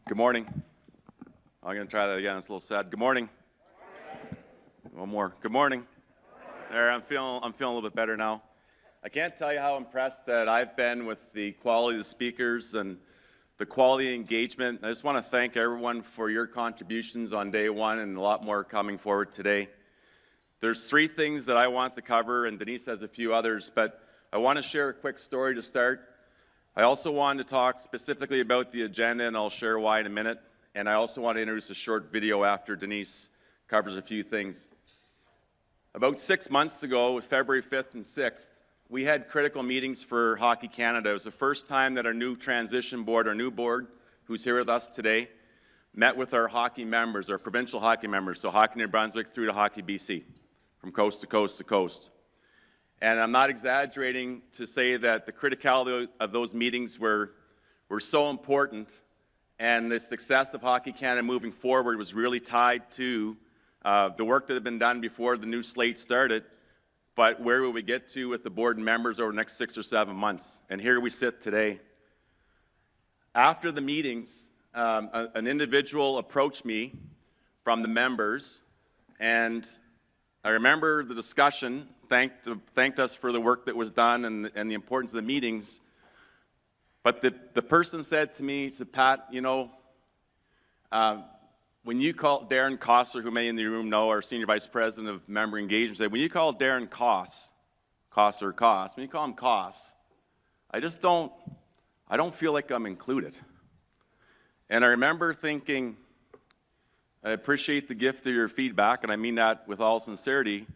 Good morning. I'm going to try that again. It's a little sad. Good morning. One more. Good morning. There, I'm feeling a little bit better now. I can't tell you how impressed that I've been with the quality of the speakers and the quality of engagement. I just want to thank everyone for your contributions on day one and a lot more coming forward today. There's three things that I want to cover, and Denise has a few others, but I want to share a quick story to start. I also wanted to talk specifically about the agenda, and I'll share why in a minute. And I also want to introduce a short video after Denise covers a few things. About 6 months ago, February 5th and 6th, we had critical meetings for Hockey Canada. It was the first time that our new transition board, our new board, who's here with us today, met with our hockey members, our provincial hockey members, so Hockey New Brunswick through to Hockey BC, from coast to coast to coast. And I'm not exaggerating to say that the criticality of those meetings were so important, and the success of Hockey Canada moving forward was really tied to the work that had been done before the new slate started, but where will we get to with the board and members over the next 6 or 7 months? And here we sit today. After the meetings, an individual approached me from the members, and I remember the discussion, thanked us for the work that was done and the importance of the meetings. But the person said to me, he said, Pat, you know, when you call Darren Kosser, who many in the room know, our Senior Vice President of Member Engagement, said, when you call Darren Koss, when you call him Koss, I don't feel like I'm included. And I remember thinking, I appreciate the gift of your feedback, and I mean that with all sincerity,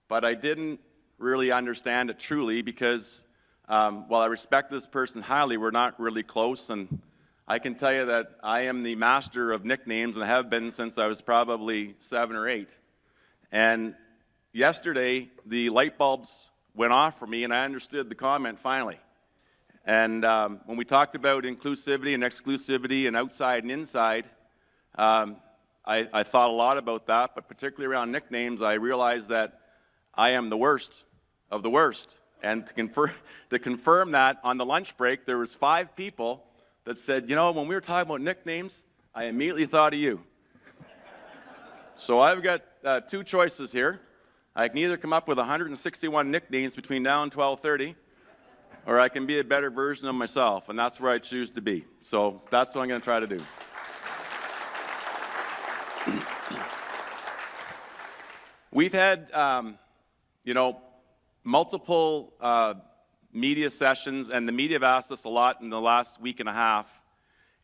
but I didn't really understand it truly because while I respect this person highly, we're not really close, and I can tell you that I am the master of nicknames and I have been since I was probably 7 or 8. And yesterday, the light bulbs went off for me and I understood the comment finally. And when we talked about inclusivity and exclusivity and outside and inside, I thought a lot about that, but particularly around nicknames, I realized that I am the worst of the worst. And to confirm that, on the lunch break, there was 5 people that said, you know, when we were talking about nicknames, I immediately thought of you. So I've got 2 choices here. I can either come up with 161 nicknames between now and 12:30, or I can be a better version of myself, and that's where I choose to be. So that's what I'm going to try to do. We've had, multiple media sessions, and the media have asked us a lot in the last week and a half,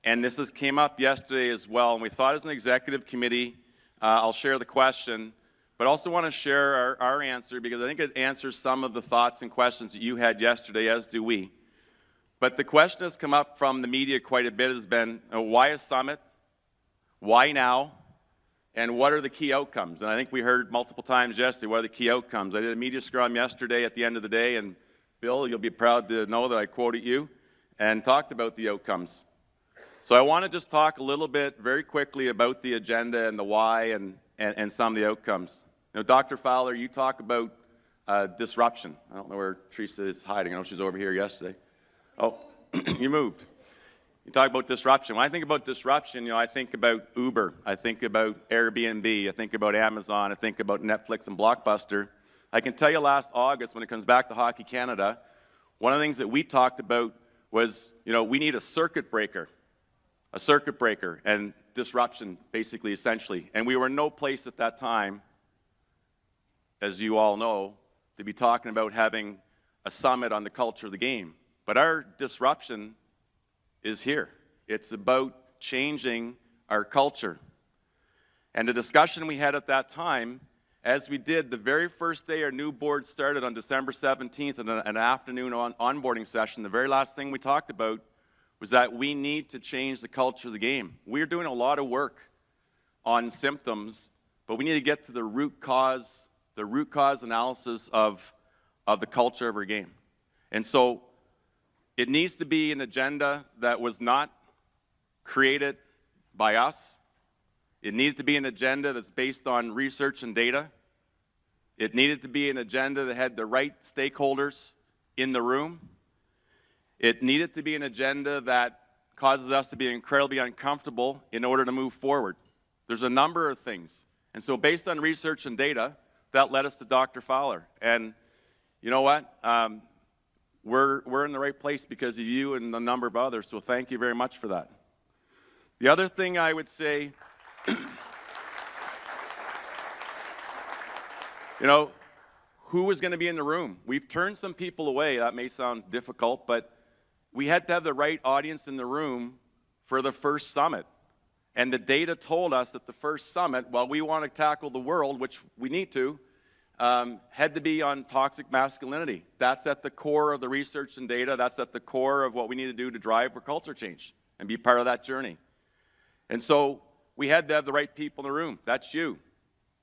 and this came up yesterday as well, and we thought as an executive committee, I'll share the question, but also want to share our answer because I think it answers some of the thoughts and questions that you had yesterday, as do we. But the question that's come up from the media quite a bit has been, why a summit? Why now? And what are the key outcomes? And I think we heard multiple times yesterday, what are the key outcomes? I did a media scrum yesterday at the end of the day, and Bill, you'll be proud to know that I quoted you and talked about the outcomes. So I want to just talk a little bit very quickly about the agenda and the why and some of the outcomes. You know, Dr. Fowler, you talk about disruption. I don't know where Teresa is hiding. I know she was over here yesterday. Oh, you moved. You talk about disruption. When I think about disruption, I think about Uber, I think about Airbnb, I think about Amazon, I think about Netflix and Blockbuster. I can tell you last August, when it comes back to Hockey Canada, one of the things that we talked about was, we need a circuit breaker, and disruption, basically, essentially. And we were in no place at that time, as you all know, to be talking about having a summit on the culture of the game. But our disruption is here. It's about changing our culture. And the discussion we had at that time, as we did the very first day our new board started on December 17th in an afternoon onboarding session, the very last thing we talked about was that we need to change the culture of the game. We're doing a lot of work on symptoms, but we need to get to the root cause analysis of the culture of our game. And so it needs to be an agenda that was not created by us. It needed to be an agenda that's based on research and data. It needed to be an agenda that had the right stakeholders in the room. It needed to be an agenda that causes us to be incredibly uncomfortable in order to move forward. There's a number of things. And so based on research and data, that led us to Dr. Fowler. And you know what? We're in the right place because of you and a number of others, so thank you very much for that. The other thing I would say, you know, who was going to be in the room? We've turned some people away. That may sound difficult, but we had to have the right audience in the room for the first summit. And the data told us that the first summit, while we want to tackle the world, which we need to, had to be on toxic masculinity. That's at the core of the research and data. That's at the core of what we need to do to drive for culture change and be part of that journey. And so we had to have the right people in the room. That's you.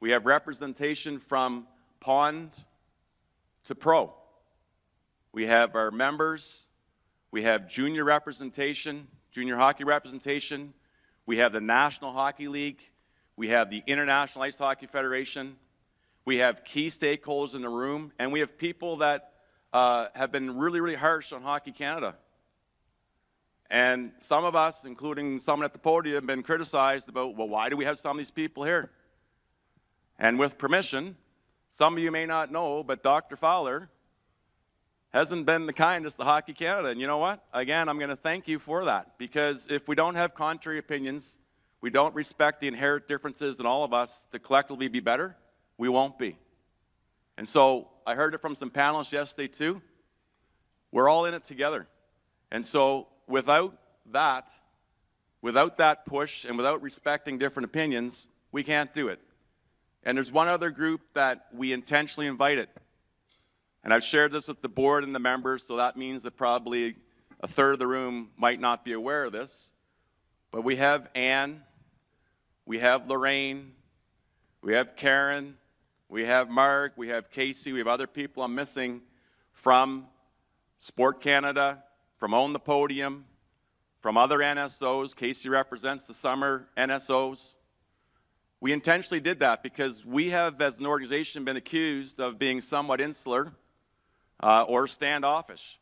We have representation from pond to pro. We have our members. We have junior representation, junior hockey representation. We have the National Hockey League. We have the International Ice Hockey Federation. We have key stakeholders in the room. And we have people that have been really, really harsh on Hockey Canada. And some of us, including someone at the podium, have been criticized about, well, why do we have some of these people here? And with permission, some of you may not know, but Dr. Fowler hasn't been the kindest to Hockey Canada. And you know what? Again, I'm going to thank you for that. Because if we don't have contrary opinions, we don't respect the inherent differences in all of us to collectively be better, we won't be. And so I heard it from some panelists yesterday too. We're all in it together. And so without that push and without respecting different opinions, we can't do it. And there's one other group that we intentionally invited. And I've shared this with the board and the members, so that means that probably a third of the room might not be aware of this. But we have Anne, we have Lorraine, we have Karen, we have Mark, we have Casey, we have other people I'm missing from Sport Canada, from Own the Podium, from other NSOs. Casey represents the summer NSOs. We intentionally did that because we have, as an organization, been accused of being somewhat insular or standoffish.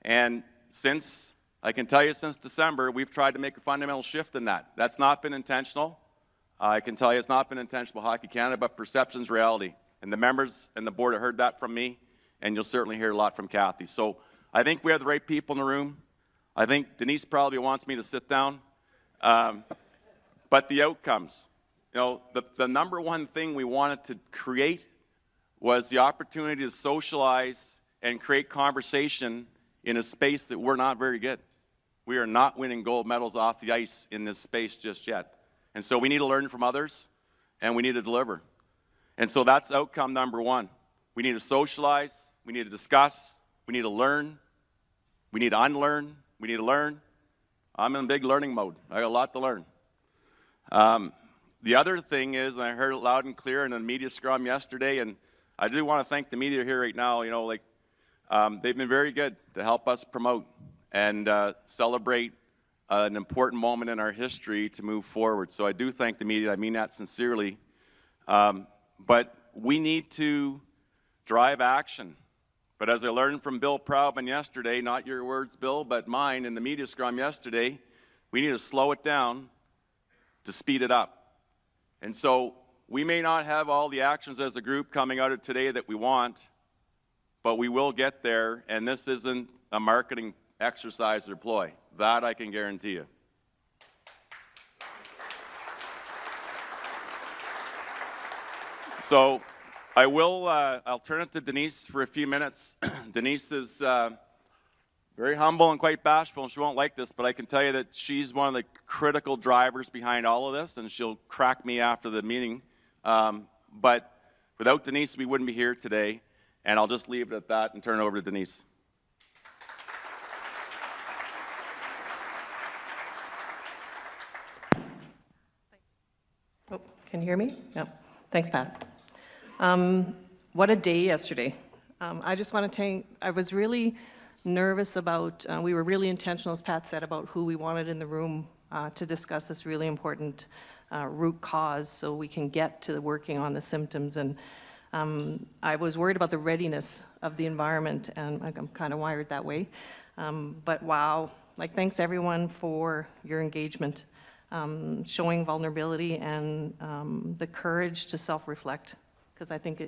And I can tell you since December, we've tried to make a fundamental shift in that. That's not been intentional. I can tell you it's not been intentional by Hockey Canada, but perception's reality. And the members and the board have heard that from me, and you'll certainly hear a lot from Kathy. So I think we have the right people in the room. I think Denise probably wants me to sit down. But the outcomes. You know, the number one thing we wanted to create was the opportunity to socialize and create conversation in a space that we're not very good. We are not winning gold medals off the ice in this space just yet. And so we need to learn from others, and we need to deliver. And so that's outcome number one. We need to socialize, we need to discuss, we need to learn, we need to unlearn, we need to learn. I'm in big learning mode. I got a lot to learn. The other thing is, and I heard it loud and clear in a media scrum yesterday, and I do want to thank the media here right now. You know, they've been very good to help us promote and celebrate an important moment in our history to move forward. So I do thank the media. I mean that sincerely. But we need to drive action. But as I learned from Bill Proudman yesterday, not your words, Bill, but mine in the media scrum yesterday, we need to slow it down to speed it up. And so we may not have all the actions as a group coming out of today that we want, but we will get there, and this isn't a marketing exercise or ploy. That I can guarantee you. So I'll turn it to Denise for a few minutes. Denise is very humble and quite bashful, and she won't like this, but I can tell you that she's one of the critical drivers behind all of this, and she'll crack me after the meeting. But without Denise, we wouldn't be here today, and I'll just leave it at that and turn it over to Denise. Oh, can you hear me? Yeah. Thanks, Pat. What a day yesterday. I just want to thank, I was really nervous about, we were really intentional, as Pat said, about who we wanted in the room to discuss this really important root cause so we can get to working on the symptoms. And I was worried about the readiness of the environment, and I'm kind of wired that way. But wow, thanks everyone for your engagement, showing vulnerability and the courage to self-reflect, because I think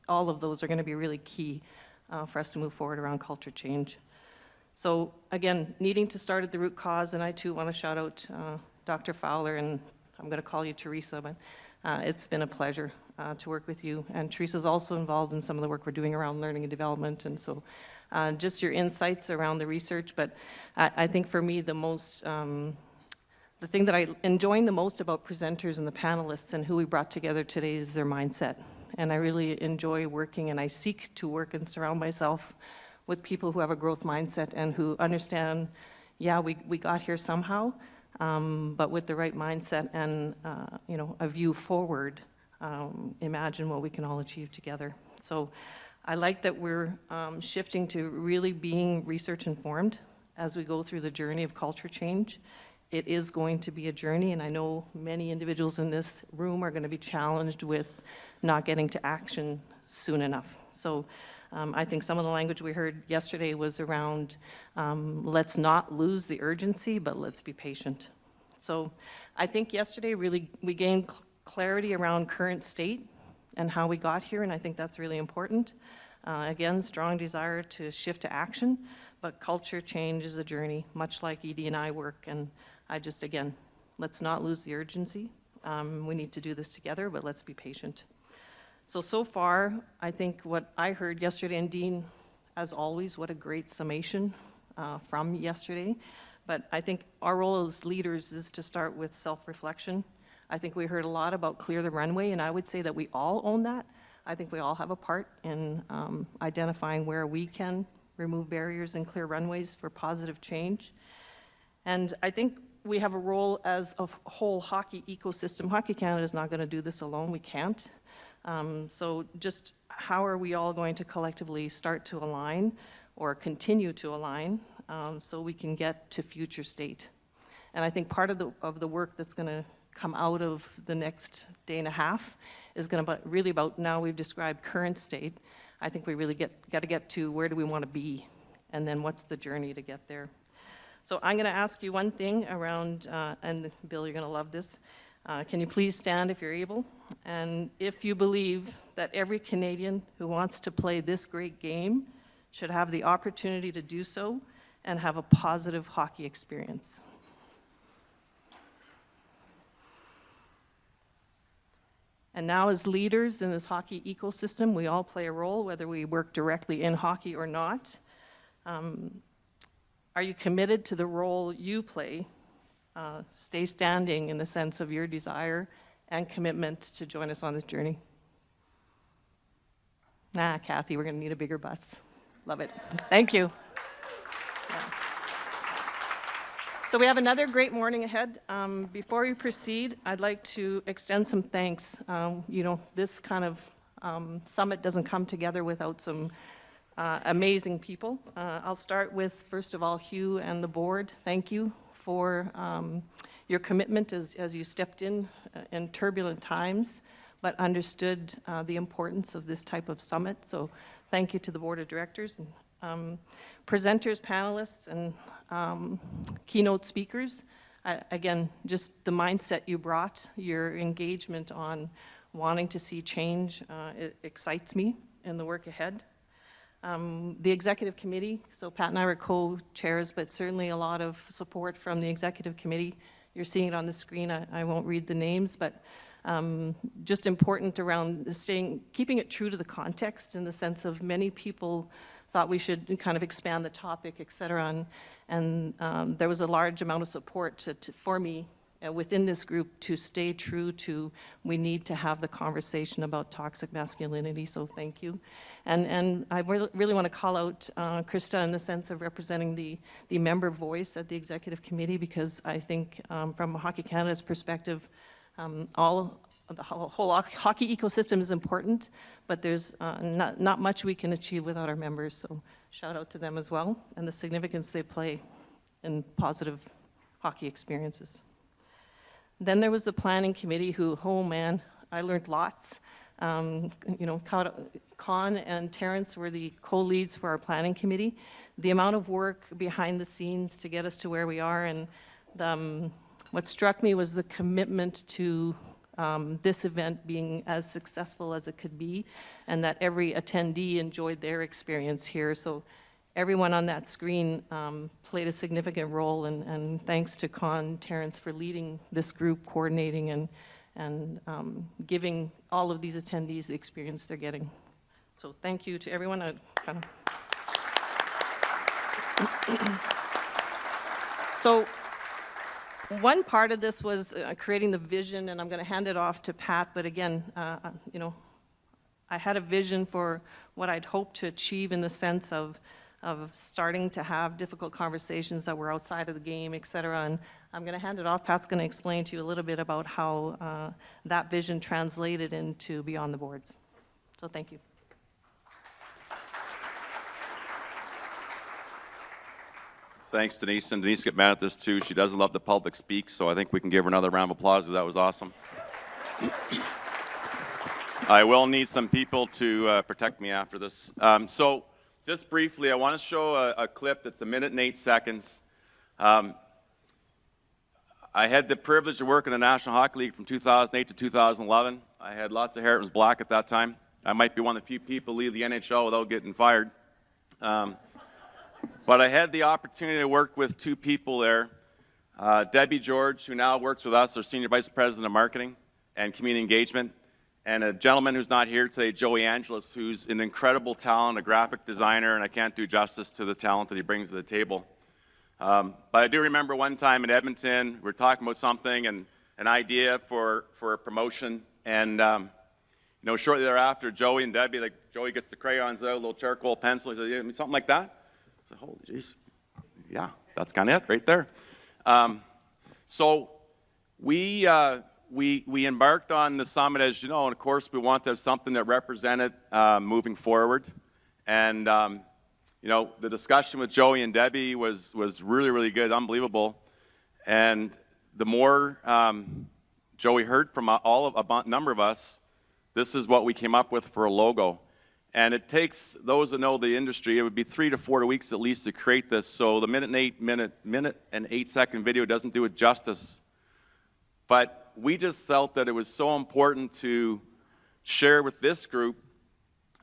all of those are going to be really key for us to move forward around culture change. So again, needing to start at the root cause, and I too want to shout out Dr. Fowler, and I'm going to call you Teresa, but it's been a pleasure to work with you. And Teresa's also involved in some of the work we're doing around learning and development, and so just your insights around the research. But I think for me, the thing that I'm enjoying the most about presenters and the panelists and who we brought together today is their mindset. And I really enjoy working, and I seek to work and surround myself with people who have a growth mindset and who understand, yeah, we got here somehow, but with the right mindset and a view forward, imagine what we can all achieve together. So I like that we're shifting to really being research informed as we go through the journey of culture change. It is going to be a journey, and I know many individuals in this room are going to be challenged with not getting to action soon enough. So I think some of the language we heard yesterday was around let's not lose the urgency, but let's be patient. So I think yesterday really we gained clarity around current state and how we got here, and I think that's really important. Again, strong desire to shift to action, but culture change is a journey, much like Edie and I work, and I just, again, let's not lose the urgency. We need to do this together, but let's be patient. So far, I think what I heard yesterday, and Dean, as always, what a great summation from yesterday. But I think our role as leaders is to start with self-reflection. I think we heard a lot about clear the runway, and I would say that we all own that. I think we all have a part in identifying where we can remove barriers and clear runways for positive change. And I think we have a role as a whole hockey ecosystem. Hockey Canada is not going to do this alone. We can't. So just how are we all going to collectively start to align or continue to align so we can get to future state? And I think part of the work that's going to come out of the next day and a half is going to be really about, now we've described current state. I think we really got to get to where do we want to be, and then what's the journey to get there. So I'm going to ask you one thing around, and Bill, you're going to love this. Can you please stand if you're able? And if you believe that every Canadian who wants to play this great game should have the opportunity to do so and have a positive hockey experience. And now as leaders in this hockey ecosystem, we all play a role, whether we work directly in hockey or not. Are you committed to the role you play? Stay standing in the sense of your desire and commitment to join us on this journey. Kathy, we're going to need a bigger bus. Love it. Thank you. Yeah. So we have another great morning ahead. Before we proceed, I'd like to extend some thanks. This kind of summit doesn't come together without some amazing people. I'll start with, first of all, Hugh and the board. Thank you for your commitment as you stepped in turbulent times, but understood the importance of this type of summit. So thank you to the board of directors, and presenters, panelists, and keynote speakers. Again, just the mindset you brought, your engagement on wanting to see change, it excites me in the work ahead. The executive committee, so Pat and I were co-chairs, but certainly a lot of support from the executive committee. You're seeing it on the screen. I won't read the names, but just important around keeping it true to the context, in the sense of many people thought we should kind of expand the topic, et cetera, and there was a large amount of support for me within this group to stay true to, we need to have the conversation about toxic masculinity, so thank you. And I really want to call out Krista in the sense of representing the member voice at the executive committee, because I think from Hockey Canada's perspective, the whole hockey ecosystem is important, but there's not much we can achieve without our members, so shout out to them as well, and the significance they play in positive hockey experiences. Then there was the planning committee who, oh man, I learned lots. You know, Con and Terrence were the co-leads for our planning committee. The amount of work behind the scenes to get us to where we are, and what struck me was the commitment to this event being as successful as it could be, and that every attendee enjoyed their experience here. So everyone on that screen played a significant role, and thanks to Con Terrence for leading this group, coordinating and giving all of these attendees the experience they're getting. So thank you to everyone. So one part of this was creating the vision, and I'm going to hand it off to Pat, but again, you know, I had a vision for what I'd hoped to achieve in the sense of starting to have difficult conversations that were outside of the game, et cetera, and I'm going to hand it off. Pat's going to explain to you a little bit about how that vision translated into Beyond the Boards. So thank you. Thanks, Denise. And Denise got mad at this too. She doesn't love the public speak, so I think we can give her another round of applause because that was awesome. I will need some people to protect me after this. So just briefly, I want to show a clip that's 1 minute and 8 seconds. I had the privilege of working in the National Hockey League from 2008 to 2011. I had lots of hair. It was black at that time. I might be one of the few people leave the NHL without getting fired. But I had the opportunity to work with 2 people there. Debbie George, who now works with us, our Senior Vice President of Marketing and Community Engagement, and a gentleman who's not here today, Joey Angelis, who's an incredible talent, a graphic designer, and I can't do justice to the talent that he brings to the table. But I do remember one time in Edmonton, we were talking about something and an idea for a promotion, and you know, shortly thereafter, Joey and Debbie, like Joey gets the crayons out, a little charcoal pencil, he said, "Yeah, something like that?" I said, "Holy jeez, yeah, that's kind of it right there." So we embarked on the summit, as you know, and of course we wanted to have something that represented moving forward. And you know, the discussion with Joey and Debbie was really, really good, unbelievable. And the more Joey heard from a number of us, this is what we came up with for a logo. And it takes those that know the industry, it would be 3 to 4 weeks at least to create this. So the minute and 8 second video doesn't do it justice. But we just felt that it was so important to share with this group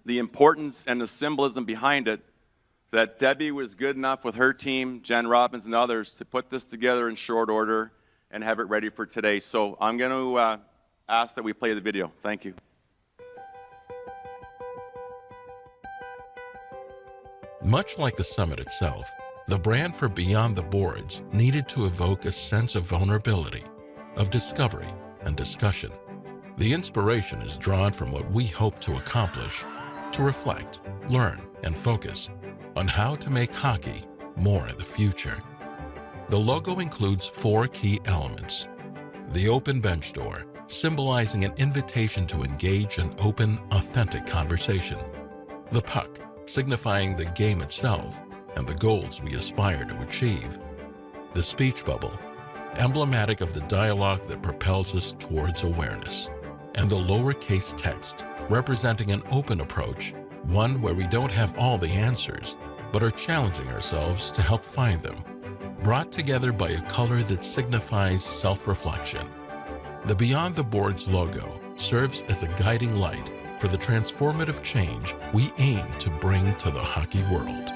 the importance and the symbolism behind it, that Debbie was good enough with her team, Jen Robbins and others, to put this together in short order and have it ready for today. So I'm going to ask that we play the video. Thank you. Much like the summit itself, the brand for Beyond the Boards needed to evoke a sense of vulnerability, of discovery and discussion. The inspiration is drawn from what we hope to accomplish, to reflect, learn, and focus on how to make hockey more in the future. The logo includes 4 key elements. The open bench door, symbolizing an invitation to engage in open, authentic conversation. The puck, signifying the game itself and the goals we aspire to achieve. The speech bubble, emblematic of the dialogue that propels us towards awareness. And the lowercase text, representing an open approach, one where we don't have all the answers, but are challenging ourselves to help find them, brought together by a color that signifies self-reflection. The Beyond the Boards logo serves as a guiding light for the transformative change we aim to bring to the hockey world.